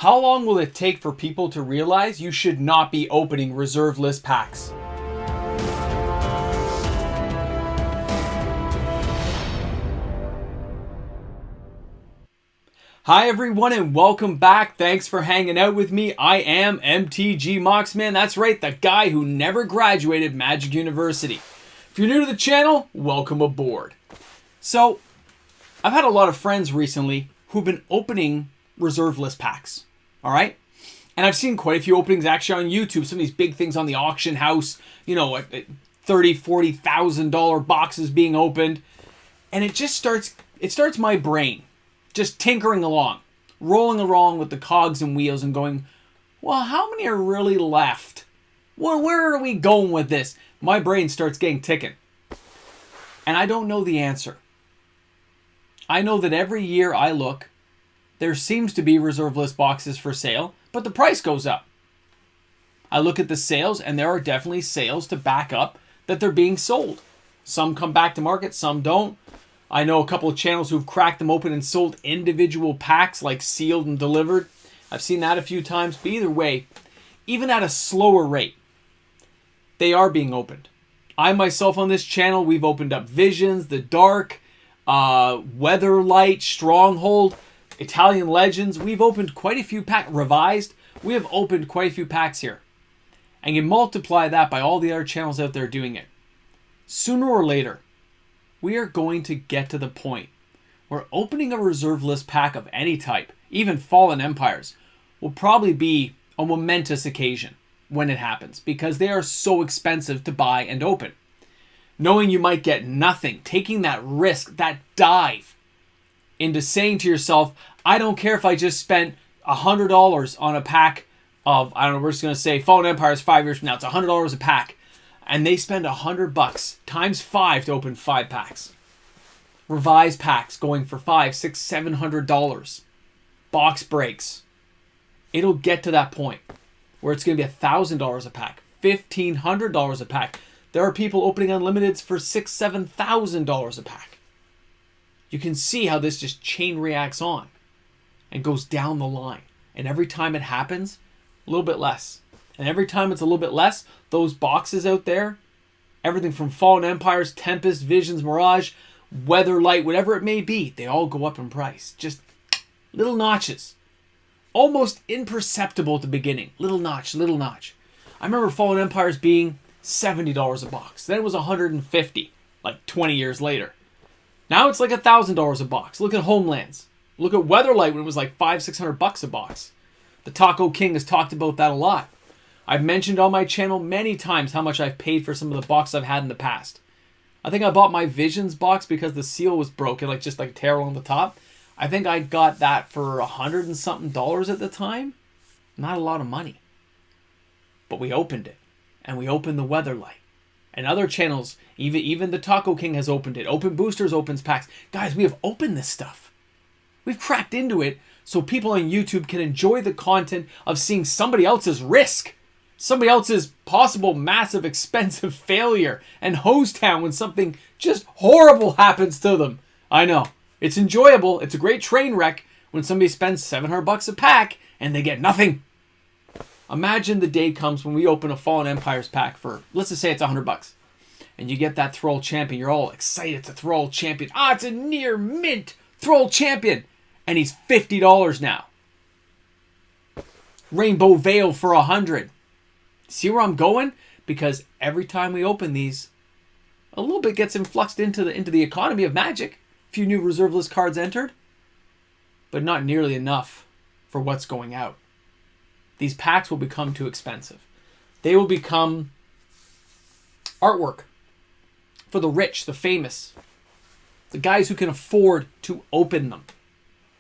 How long will it take for people to realize you should not be opening reserve list packs? Hi everyone and welcome back. Thanks for hanging out with me. I am MTG Moxman. That's right, the guy who never graduated Magic University. If you're new to the channel, welcome aboard. So, I've had a lot of friends recently who've been opening reserve list packs. All right? And I've seen quite a few openings actually on YouTube. Some of these big things on the auction house, you know, $30,000, $40,000 boxes being opened. And it starts my brain just tinkering along, rolling along with the cogs and wheels and going, well, how many are really left? Well, where are we going with this? My brain starts getting ticking. And I don't know the answer. I know that every year I look, there seems to be reserve list boxes for sale, but the price goes up. I look at the sales, and there are definitely sales to back up that they're being sold. Some come back to market, some don't. I know a couple of channels who've cracked them open and sold individual packs, like sealed and delivered. I've seen that a few times, but either way, even at a slower rate, they are being opened. I myself on this channel, we've opened up Visions, The Dark, Weatherlight, Stronghold, Italian Legends. We've opened quite a few packs. Revised. We have opened quite a few packs here. And you multiply that by all the other channels out there doing it. Sooner or later, we are going to get to the point where opening a reserve list pack of any type, even Fallen Empires, will probably be a momentous occasion when it happens because they are so expensive to buy and open. Knowing you might get nothing, taking that risk, that dive, into saying to yourself, I don't care if I just spent $100 on a pack of, I don't know, we're just going to say Fallen Empires 5 years from now. It's $100 a pack. And they spend $100 times 5 to open 5 packs. Revised packs going for $500, $600, $700. Box breaks. It'll get to that point where it's going to be $1,000 a pack, $1,500 a pack. There are people opening unlimiteds for $6,000, $7,000 a pack. You can see how this just chain reacts on and goes down the line. And every time it happens, a little bit less. And every time it's a little bit less, those boxes out there, everything from Fallen Empires, Tempest, Visions, Mirage, Weatherlight, whatever it may be, they all go up in price. Just little notches. Almost imperceptible at the beginning. Little notch, little notch. I remember Fallen Empires being $70 a box. Then it was $150, like 20 years later. Now it's like $1,000 a box. Look at Homelands. Look at Weatherlight when it was like $500, $600 a box. The Taco King has talked about that a lot. I've mentioned on my channel many times how much I've paid for some of the boxes I've had in the past. I think I bought my Visions box because the seal was broken, like just like tear on the top. I think I got that for $100 and something at the time. Not a lot of money. But we opened it. And we opened the Weatherlight. And other channels, even the Taco King has opened it. Open Boosters opens packs. Guys, we have opened this stuff. We've cracked into it so people on YouTube can enjoy the content of seeing somebody else's risk. Somebody else's possible massive expensive failure. And hose town when something just horrible happens to them. I know. It's enjoyable. It's a great train wreck when somebody spends $700 a pack and they get nothing. Imagine the day comes when we open a Fallen Empires pack for, let's just say it's $100. And you get that Thrall Champion. You're all excited. It's a Thrall Champion. Ah, it's a near mint Thrall Champion. And he's $50 now. Rainbow Veil for $100. See where I'm going? Because every time we open these, a little bit gets influxed into the economy of Magic. A few new reserve list cards entered. But not nearly enough for what's going out. These packs will become too expensive. They will become artwork for the rich, the famous, the guys who can afford to open them,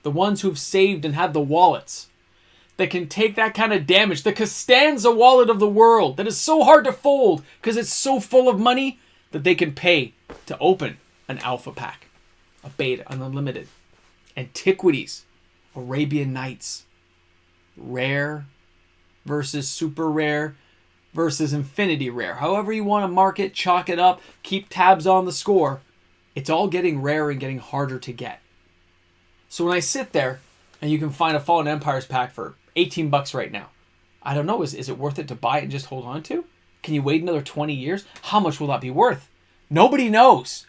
the ones who've saved and have the wallets that can take that kind of damage, the Costanza wallet of the world that is so hard to fold because it's so full of money that they can pay to open an alpha pack, a beta, an unlimited, antiquities, Arabian Nights, rare versus super rare versus infinity rare. However you want to mark it, chalk it up, keep tabs on the score. It's all getting rarer and getting harder to get. So when I sit there and you can find a Fallen Empires pack for $18 right now. I don't know. Is it worth it to buy it and just hold on to? Can you wait another 20 years? How much will that be worth? Nobody knows.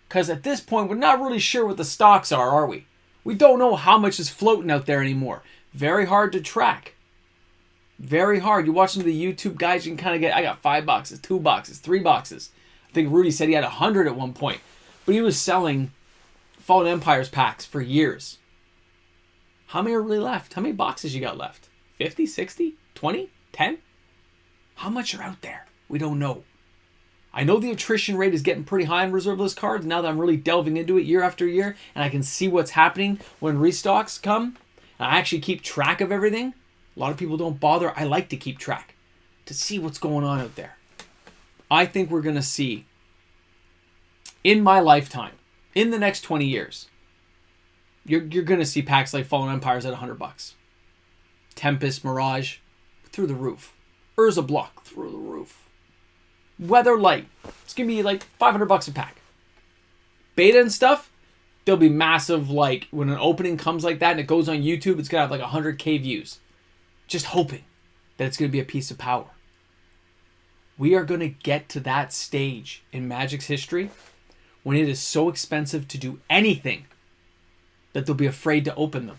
Because at this point, we're not really sure what the stocks are we? We don't know how much is floating out there anymore. Very hard to track. Very hard. You watch some of the YouTube guys, you can kind of get, I got $5, $2, $3. I think Rudy said he had 100 at one point. But he was selling Fallen Empires packs for years. How many are really left? How many boxes you got left? 50, 60, 20, 10? How much are out there? We don't know. I know the attrition rate is getting pretty high on reserve list cards now that I'm really delving into it year after year, and I can see what's happening when restocks come. And I actually keep track of everything. A lot of people don't bother. I like to keep track to see what's going on out there. I think we're going to see, in my lifetime, in the next 20 years, you're going to see packs like Fallen Empires at $100. Tempest, Mirage, through the roof. Urza Block, through the roof. Weather Light, it's going to be like $500 a pack. Beta and stuff, there'll be massive, like, when an opening comes like that and it goes on YouTube, it's going to have like 100K views. Just hoping that it's going to be a piece of power. We are going to get to that stage in Magic's history when it is so expensive to do anything that they'll be afraid to open them.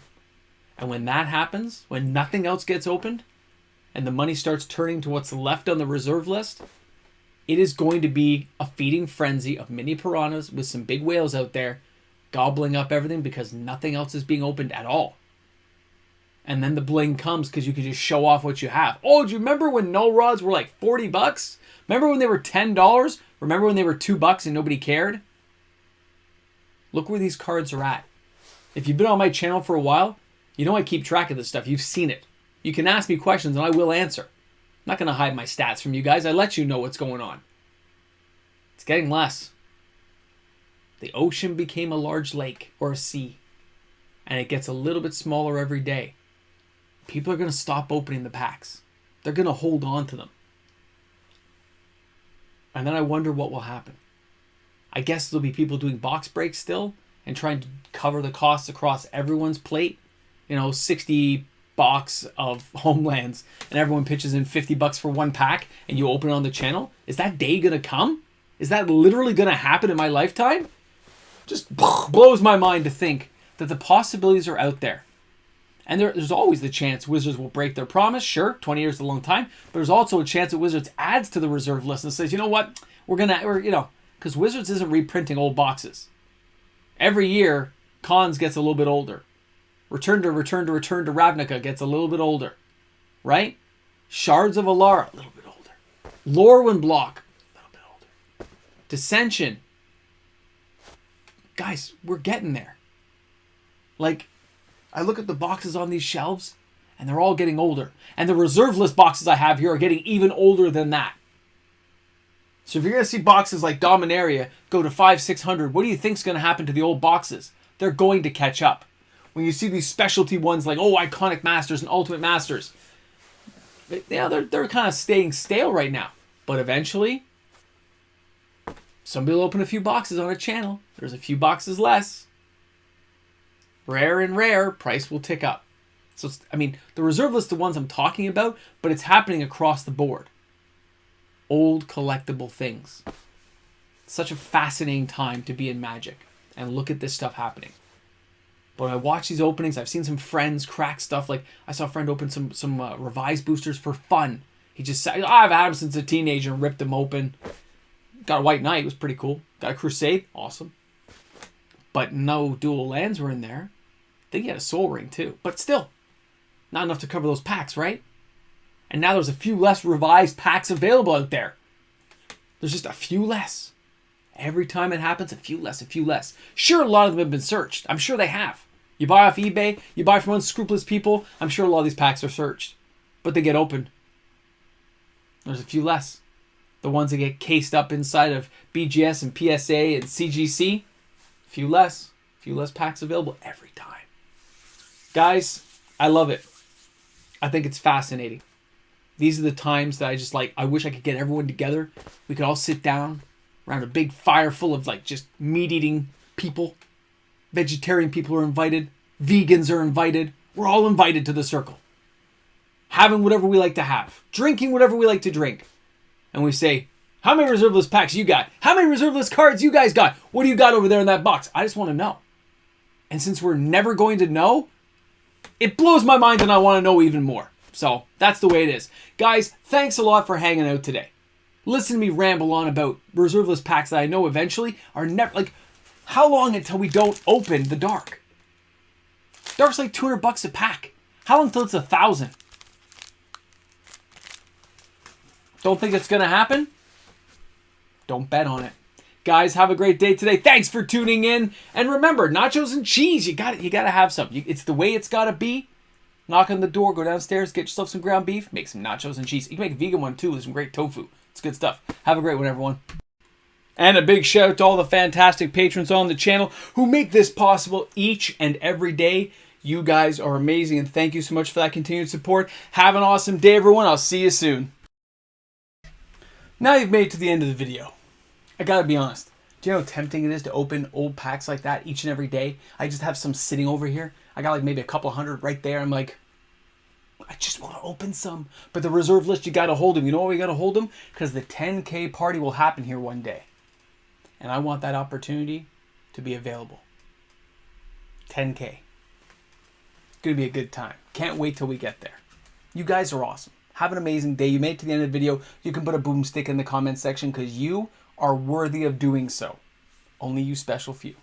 And when that happens, when nothing else gets opened, and the money starts turning to what's left on the reserve list, it is going to be a feeding frenzy of mini piranhas with some big whales out there gobbling up everything because nothing else is being opened at all. And then the bling comes because you can just show off what you have. Oh, do you remember when null rods were like $40? Remember when they were $10? Remember when they were $2 and nobody cared? Look where these cards are at. If you've been on my channel for a while, you know I keep track of this stuff. You've seen it. You can ask me questions and I will answer. I'm not going to hide my stats from you guys. I let you know what's going on. It's getting less. The ocean became a large lake or a sea. And it gets a little bit smaller every day. People are going to stop opening the packs. They're going to hold on to them. And then I wonder what will happen. I guess there'll be people doing box breaks still and trying to cover the costs across everyone's plate. 60 box of Homelands and everyone pitches in $50 for one pack and you open it on the channel. Is that day going to come? Is that literally going to happen in my lifetime? Just blows my mind to think that the possibilities are out there. And there's always the chance Wizards will break their promise. Sure, 20 years is a long time. But there's also a chance that Wizards adds to the reserve list and says, you know what? Because Wizards isn't reprinting old boxes. Every year, Khans gets a little bit older. Return to Ravnica gets a little bit older. Right? Shards of Alara, a little bit older. Lorwyn Block, a little bit older. Dissension. Guys, we're getting there. Like, I look at the boxes on these shelves, and they're all getting older. And the reserve list boxes I have here are getting even older than that. So if you're going to see boxes like Dominaria go to $500-600, what do you think is going to happen to the old boxes? They're going to catch up. When you see these specialty ones like, Iconic Masters and Ultimate Masters, they're kind of staying stale right now. But eventually, somebody will open a few boxes on a channel. There's a few boxes less. Rare and rare, price will tick up. So, the reserve list, the ones I'm talking about, but it's happening across the board. Old collectible things. Such a fascinating time to be in Magic and look at this stuff happening. But when I watch these openings, I've seen some friends crack stuff. Like, I saw a friend open some revised boosters for fun. He just said, I've had them since a teenager and ripped them open. Got a White Knight, it was pretty cool. Got a Crusade, awesome. But no dual lands were in there. I think he had a Soul Ring too. But still, not enough to cover those packs, right? And now there's a few less revised packs available out there. There's just a few less. Every time it happens, a few less. Sure, a lot of them have been searched. I'm sure they have. You buy off eBay, you buy from unscrupulous people, I'm sure a lot of these packs are searched. But they get opened. There's a few less. The ones that get cased up inside of BGS and PSA and CGC, few less packs available every time. Guys, I love it. I think it's fascinating. These are the times that I wish I could get everyone together. We could all sit down around a big fire full of just meat-eating people. Vegetarian people are invited. Vegans are invited. We're all invited to the circle. having whatever we like to have, drinking whatever we like to drink. And we say, how many reserve list packs you got? How many reserve list cards you guys got? What do you got over there in that box? I just want to know. And since we're never going to know, it blows my mind and I want to know even more. So that's the way it is. Guys, thanks a lot for hanging out today. Listen to me ramble on about reserve list packs that I know eventually are never, like, how long until we don't open the Dark? Dark's like $200 a pack. How long until it's 1,000? Don't think it's going to happen? Don't bet on it. Guys, have a great day today. Thanks for tuning in. And remember, nachos and cheese, you got to have some. It's the way it's got to be. Knock on the door, go downstairs, get yourself some ground beef, make some nachos and cheese. You can make a vegan one too. There's some great tofu. It's good stuff. Have a great one, everyone. And a big shout out to all the fantastic patrons on the channel who make this possible each and every day. You guys are amazing, and thank you so much for that continued support. Have an awesome day, everyone. I'll see you soon. Now you've made it to the end of the video. I gotta be honest. Do you know how tempting it is to open old packs like that each and every day? I just have some sitting over here. I got like maybe a couple hundred right there. I'm like, I just want to open some. But the reserve list, you got to hold them. You know why we got to hold them? Because the 10K party will happen here one day. And I want that opportunity to be available. 10K. It's going to be a good time. Can't wait till we get there. You guys are awesome. Have an amazing day. You made it to the end of the video. You can put a boomstick in the comment section because you are worthy of doing so. Only you special few.